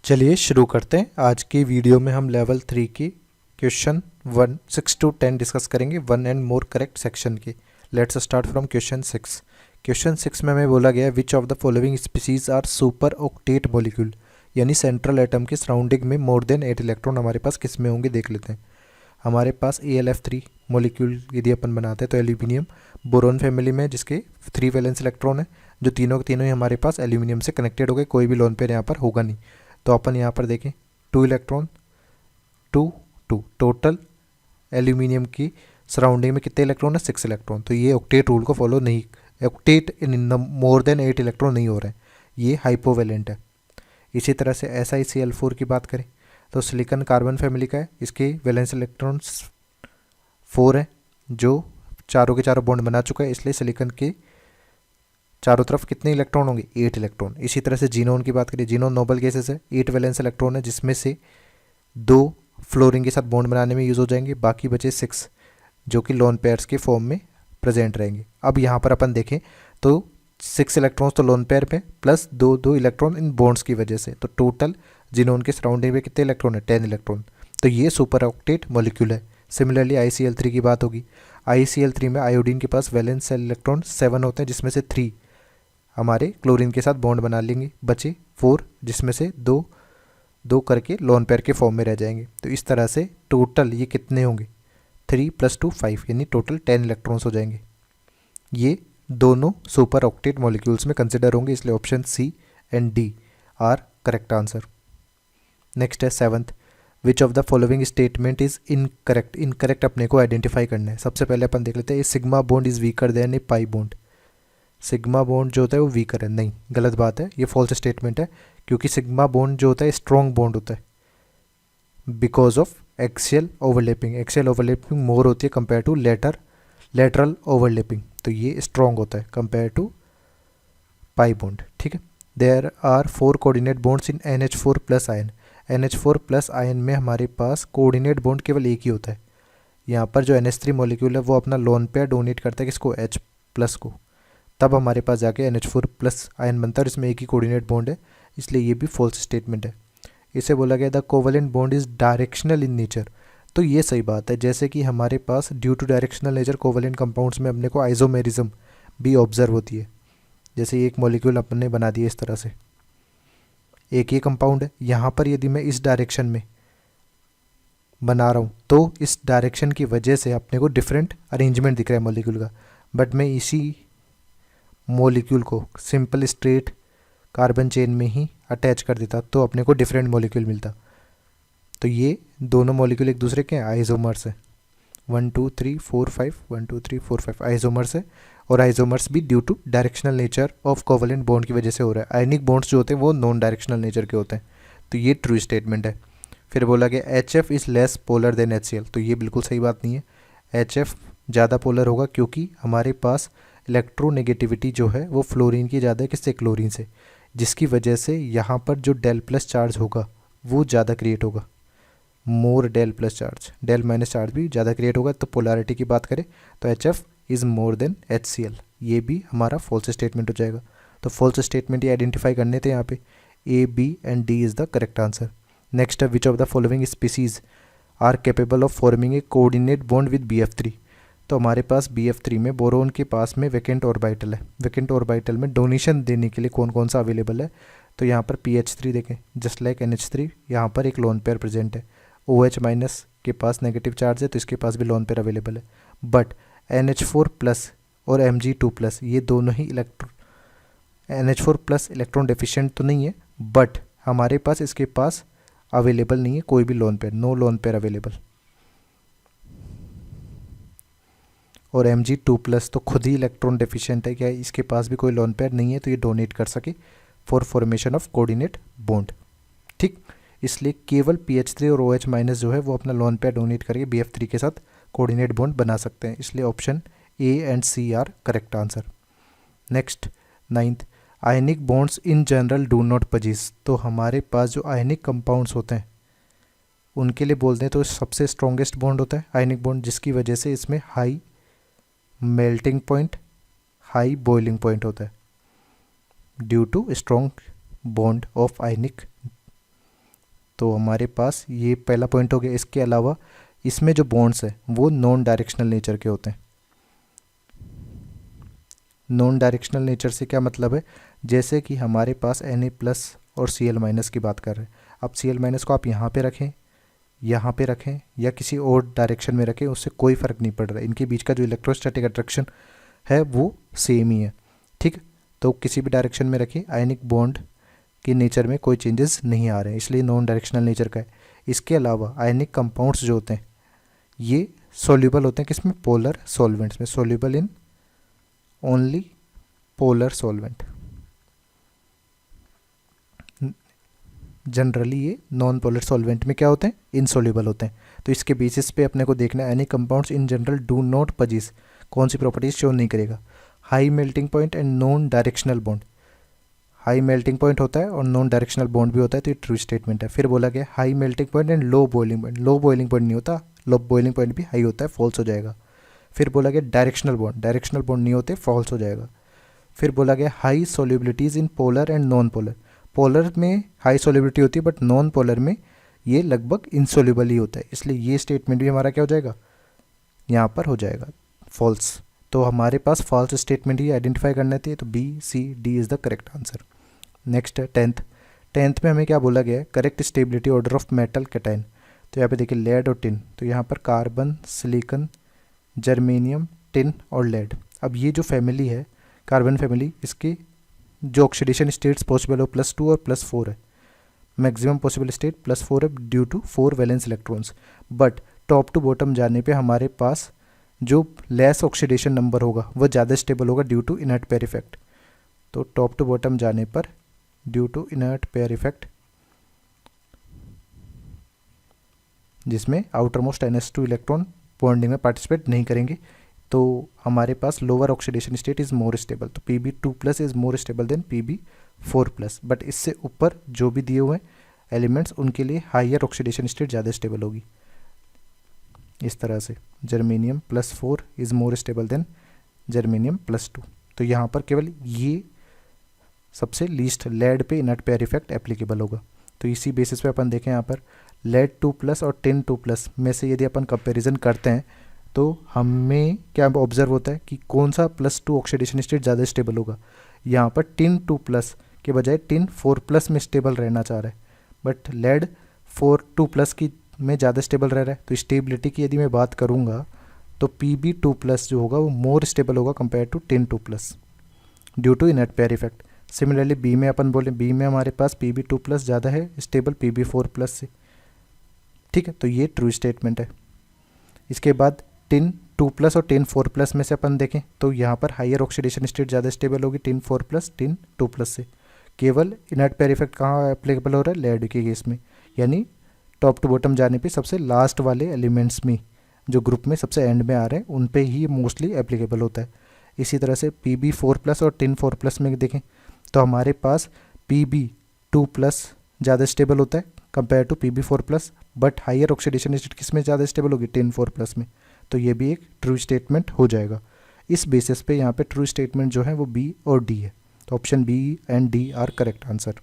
चलिए शुरू करते हैं। आज की वीडियो में हम लेवल 3 की क्वेश्चन 1 6 to 10 डिस्कस करेंगे, one and more correct section की। Let's start from question 6। Question 6 में हमें बोला गया है which of the following species are super octet molecule, यानी सेंट्रल एटम के सराउंडिंग में मोर देन 8 इलेक्ट्रॉन हमारे पास किस में होंगे देख लेते हैं। हमारे पास AlF3 मॉलिक्यूल यदि अपन बनाते हैं तो एल्यूमिनियम बोरोन फैमिली में जिसके 3 वैलेंस इलेक्ट्रॉन है, जो तीनों के तीनों ही हमारे पास एल्यूमिनियम से कनेक्टेड हो गए, कोई भी लोन पेयर यहाँ पर होगा नहीं। तो अपन यहाँ पर देखें 2 इलेक्ट्रॉन 2 2 टोटल एल्यूमिनियम की सराउंडिंग में कितने इलेक्ट्रॉन है 6 इलेक्ट्रॉन। तो ये ऑक्टेट रूल को फॉलो नहीं, ऑक्टेट इन मोर देन 8 इलेक्ट्रॉन नहीं हो रहे हैं, ये हाइपोवेलेंट है। इसी तरह से SiCl4 की बात करें तो सिलिकॉन कार्बन फैमिली का है, इसके वैलेंस इलेक्ट्रॉन्स 4 है, जो चारों के चारों बॉन्ड बना चुका है, इसलिए सिलिकॉन के चारों तरफ कितने इलेक्ट्रॉन होंगे 8 इलेक्ट्रॉन। इसी तरह से जीनोन की बात करें, जीनोन नोबल गैसेस है, 8 वैलेंस इलेक्ट्रॉन है, जिसमें से 2 फ्लोरीन के साथ बॉन्ड बनाने में यूज़ हो जाएंगे, बाकी बचे 6 जो कि लोन पेयर्स के फॉर्म में प्रेजेंट रहेंगे। अब यहाँ पर अपन देखें तो 6 इलेक्ट्रॉन्स तो लोन पेयर पे प्लस 2 इलेक्ट्रॉन इन बॉन्ड्स की वजह से, तो टोटल जीनोन के सराउंडिंग में कितने इलेक्ट्रॉन है 10 इलेक्ट्रॉन। तो ये सुपर ऑक्टेट मॉलिक्यूल है। सिमिलरली ICl3 की बात होगी, ICl3 में आयोडीन के पास वैलेंस इलेक्ट्रॉन 7 होते हैं, जिसमें से 3 हमारे क्लोरीन के साथ बॉन्ड बना लेंगे, बचे 4 जिसमें से 2 करके लोन पेयर के फॉर्म में रह जाएंगे। तो इस तरह से टोटल ये कितने होंगे 3 + 2 5, यानी टोटल 10 इलेक्ट्रॉन्स हो जाएंगे। ये दोनों सुपर ऑक्टेट मॉलिक्यूल्स में कंसिडर होंगे, इसलिए option C and D are correct answer. Next है 7th, which of the following statement is incorrect. Incorrect अपने को आइडेंटिफाई करना है। सबसे पहले अपन देख लेते हैं sigma bond is weaker then A pi bond. Sigma bond जो होता है वो वीकर है, नहीं, गलत बात है, ये फॉल्स स्टेटमेंट है, क्योंकि सिग्मा बॉन्ड जो होता है स्ट्रॉन्ग बॉन्ड होता है because of axial overlapping. Axial overlapping more होती है कंपेयर टू लेटरल ओवरलैपिंग, तो ये स्ट्रॉन्ग होता है कंपेयर टू पाई बॉन्ड। ठीक है। There are 4 coordinate bonds in NH4+ ion. NH4+ ion में हमारे पास कोऑर्डिनेट बॉन्ड केवल एक ही होता है। यहाँ पर जो NH3 मॉलिक्यूल है वो अपना लोन पेयर डोनेट करता है किसको H+ को, तब हमारे पास जाके NH4+ आयन बनता है और इसमें एक ही कोऑर्डिनेट बॉन्ड है, इसलिए ये भी फॉल्स स्टेटमेंट है। इसे बोला गया the covalent bond is directional in nature. तो ये सही बात है, जैसे कि हमारे पास due to directional nature covalent compounds में अपने को आइसोमेरिज्म भी ऑब्जर्व होती है। जैसे एक मॉलिक्यूल अपन ने बना दिया इस तरह से, एक ही कंपाउंड है, यहाँ पर यदि मैं इस डायरेक्शन में बना रहा हूँ तो इस डायरेक्शन की वजह से अपने को डिफरेंट अरेंजमेंट दिख रहा है मॉलिक्यूल का, बट मैं इसी मॉलिक्यूल को सिंपल स्ट्रेट कार्बन चेन में ही अटैच कर देता तो अपने को डिफरेंट मॉलिक्यूल मिलता। तो ये दोनों मॉलिक्यूल एक दूसरे के आइसोमर्स है, 1 2 3 4 5 1 2 3 4 5 आइसोमर्स है, और आइसोमर्स भी due to directional nature of covalent bond की वजह से हो रहा है। आयनिक बॉन्ड्स जो होते हैं वो नॉन डायरेक्शनल नेचर के होते हैं, तो ये ट्रू स्टेटमेंट है। फिर बोला गया HF is less polar than HCl। तो ये बिल्कुल सही बात नहीं है, HF ज़्यादा पोलर होगा क्योंकि हमारे पास इलेक्ट्रोनेगेटिविटी जो है वो फ्लोरीन की ज़्यादा है, किससे, क्लोरीन से, जिसकी वजह से यहाँ पर जो del+ चार्ज होगा वो ज़्यादा क्रिएट होगा, मोर del+ चार्ज, del- चार्ज भी ज़्यादा क्रिएट होगा। तो पोलैरिटी की बात करें तो HF is more than HCl, ये भी हमारा फॉल्स स्टेटमेंट हो जाएगा। तो फॉल्स स्टेटमेंट ये आइडेंटिफाई करने थे यहाँ पे, A, B and D is the correct answer. Next है which of the following species are capable of forming a coordinate bond with BF3। तो हमारे पास BF3 में बोरोन के पास में वैकेंट ऑर्बिटल है, वैकेंट ऑर्बिटल में डोनेशन देने के लिए कौन कौन सा अवेलेबल है। तो यहाँ पर PH3 देखें, जस्ट लाइक NH3 यहाँ पर एक लोन पेयर प्रेजेंट है, OH- के पास नेगेटिव चार्ज है तो इसके पास भी लोन पेयर अवेलेबल है, बट NH4+ और Mg2+ ये दोनों ही NH4+ इलेक्ट्रॉन डेफिशिएंट तो नहीं है, बट हमारे पास इसके पास अवेलेबल नहीं है कोई भी lone pair, no lone pair available. और Mg2+ तो खुद ही इलेक्ट्रॉन डेफिशिएंट है, क्या इसके पास भी कोई लोन पेयर नहीं है तो ये डोनेट कर सके for formation of coordinate bond. ठीक, इसलिए केवल PH3 और OH- जो है वो अपना लोन पेयर डोनेट करके BF3 के साथ कोऑर्डिनेट बॉन्ड बना सकते हैं, इसलिए option A and C are correct answer. Next 9th, ionic bonds in general do not possess. तो हमारे पास जो आयनिक कंपाउंड्स होते हैं उनके लिए बोलते हैं तो सबसे स्ट्रॉन्गेस्ट बॉन्ड होता है आयनिक बॉन्ड, जिसकी वजह से इसमें high melting point, high boiling point होता है due to strong bond of ionic तो हमारे पास ये पहला पॉइंट हो गया। इसके अलावा इसमें जो बॉन्ड्स है वो नॉन डायरेक्शनल नेचर के होते हैं। नॉन डायरेक्शनल नेचर से क्या मतलब है, जैसे कि हमारे पास Na+ और Cl- की बात कर रहे हैं। अब Cl- को आप यहाँ पे रखें या किसी और डायरेक्शन में रखें, उससे कोई फ़र्क नहीं पड़ रहा है। इनके बीच का जो इलेक्ट्रोस्टैटिक अट्रैक्शन है वो सेम ही है, ठीक। तो किसी भी डायरेक्शन में रखिए, आयनिक बॉन्ड के नेचर में कोई चेंजेस नहीं आ रहे हैं, इसलिए नॉन डायरेक्शनल नेचर का है। इसके अलावा आयनिक कंपाउंड्स जो होते हैं ये सॉल्युबल होते हैं किसमें, पोलर सॉल्वेंट्स में, soluble in only polar solvent. Generally ये नॉन पोलर सॉल्वेंट में क्या होते हैं, इनसॉल्युबल होते हैं। तो इसके बेसिस पे अपने को देखना है any compounds in general do not possess, कौन सी प्रॉपर्टीज शो नहीं करेगा, high melting point and non directional bond. High melting point होता है और नॉन डायरेक्शनल बॉन्ड भी होता है, तो ये ट्रू स्टेटमेंट है। फिर बोला गया high melting point and low boiling point, low boiling point नहीं होता, लो बॉइलिंग पॉइंट भी हाई होता है, फॉल्स हो जाएगा। फिर बोला गया डायरेक्शनल बॉन्ड नहीं होते, फॉल्स हो जाएगा। फिर बोला गया high solubilities in polar and non polar, polar में हाई सोल्युबिलिटी होती है बट नॉन पोलर में ये लगभग इनसोल्यूबल ही होता है, इसलिए ये स्टेटमेंट भी हमारा क्या हो जाएगा, यहाँ पर हो जाएगा फॉल्स। तो हमारे पास फॉल्स स्टेटमेंट ही आइडेंटिफाई करना थी, तो B, C, D is the correct answer. Next है टेंथ में हमें क्या बोला गया है, correct stability order of metal cation. तो यहाँ पे देखिए लेड और टिन, तो यहाँ पर कार्बन, सिलिकॉन, जर्मेनियम, टिन और लेड। अब ये जो फैमिली है कार्बन फैमिली, इसकी जो ऑक्सीडेशन स्टेट्स पॉसिबल हो +2 और +4 है, मैक्सिमम पॉसिबल स्टेट +4 है due to 4 valence electrons. But top to bottom जाने पे हमारे पास जो लेस ऑक्सीडेशन नंबर होगा वो ज़्यादा स्टेबल होगा due to inert pair effect. तो टॉप टू बॉटम जाने पर due to inert pair effect, जिसमें outer most NH2 electron bonding में पार्टिसिपेट नहीं करेंगे, तो हमारे पास lower oxidation state is more stable. तो Pb2+ is more stable than Pb4+, but इससे ऊपर जो भी दिए हुए एलिमेंट्स उनके लिए हायर ऑक्सीडेशन स्टेट ज़्यादा स्टेबल होगी। इस तरह से germanium +4 is more stable then germanium +2। तो यहाँ पर केवल ये सबसे लीस्ट लेड पे इनर्ट पेयर इफेक्ट एप्लीकेबल होगा। तो इसी बेसिस पे अपन देखें यहाँ पर लेड 2+ और टिन 2+ में से यदि अपन कंपैरिजन करते हैं तो हमें क्या ऑब्जर्व होता है कि कौन सा +2 ऑक्सीडेशन स्टेट ज़्यादा स्टेबल होगा। यहाँ पर टिन 2+ के बजाय टिन 4+ में स्टेबल रहना चाह रहा है, बट लेड 2+ की में ज़्यादा स्टेबल रह रहा है। तो स्टेबिलिटी की यदि मैं बात करूँगा तो Pb2+ जो होगा वो मोर स्टेबल होगा compare to tin 2+ due to inert pair effect. Similarly B में अपन बोले, बी में हमारे पास Pb2+ ज़्यादा है स्टेबल Pb4+ से, ठीक है। तो ये ट्रू स्टेटमेंट है। इसके बाद टिन 2+ और टिन 4+ में से अपन देखें तो यहाँ पर हायर ऑक्सीडेशन स्टेट ज़्यादा स्टेबल होगी टिन 4+, टिन 2+ से। केवल इनर्ट पेयर इफेक्ट कहाँ एप्लीकेबल हो रहा है, लेड के केस में, यानी टॉप टू बॉटम जाने पे सबसे लास्ट वाले एलिमेंट्स में जो ग्रुप में सबसे एंड में आ रहे हैं उन पे ही मोस्टली एप्लीकेबल होता है। इसी तरह से Pb4+ और टिन 4+ में देखें तो हमारे पास Pb2+ ज़्यादा स्टेबल होता है compare to Pb4+, but higher oxidation state किस में ज़्यादा स्टेबल होगी, टिन 4+ में। तो ये भी एक ट्रू स्टेटमेंट हो जाएगा। इस बेसिस पे यहाँ पे ट्रू स्टेटमेंट जो है वो B और D है। तो option B and D are correct answer.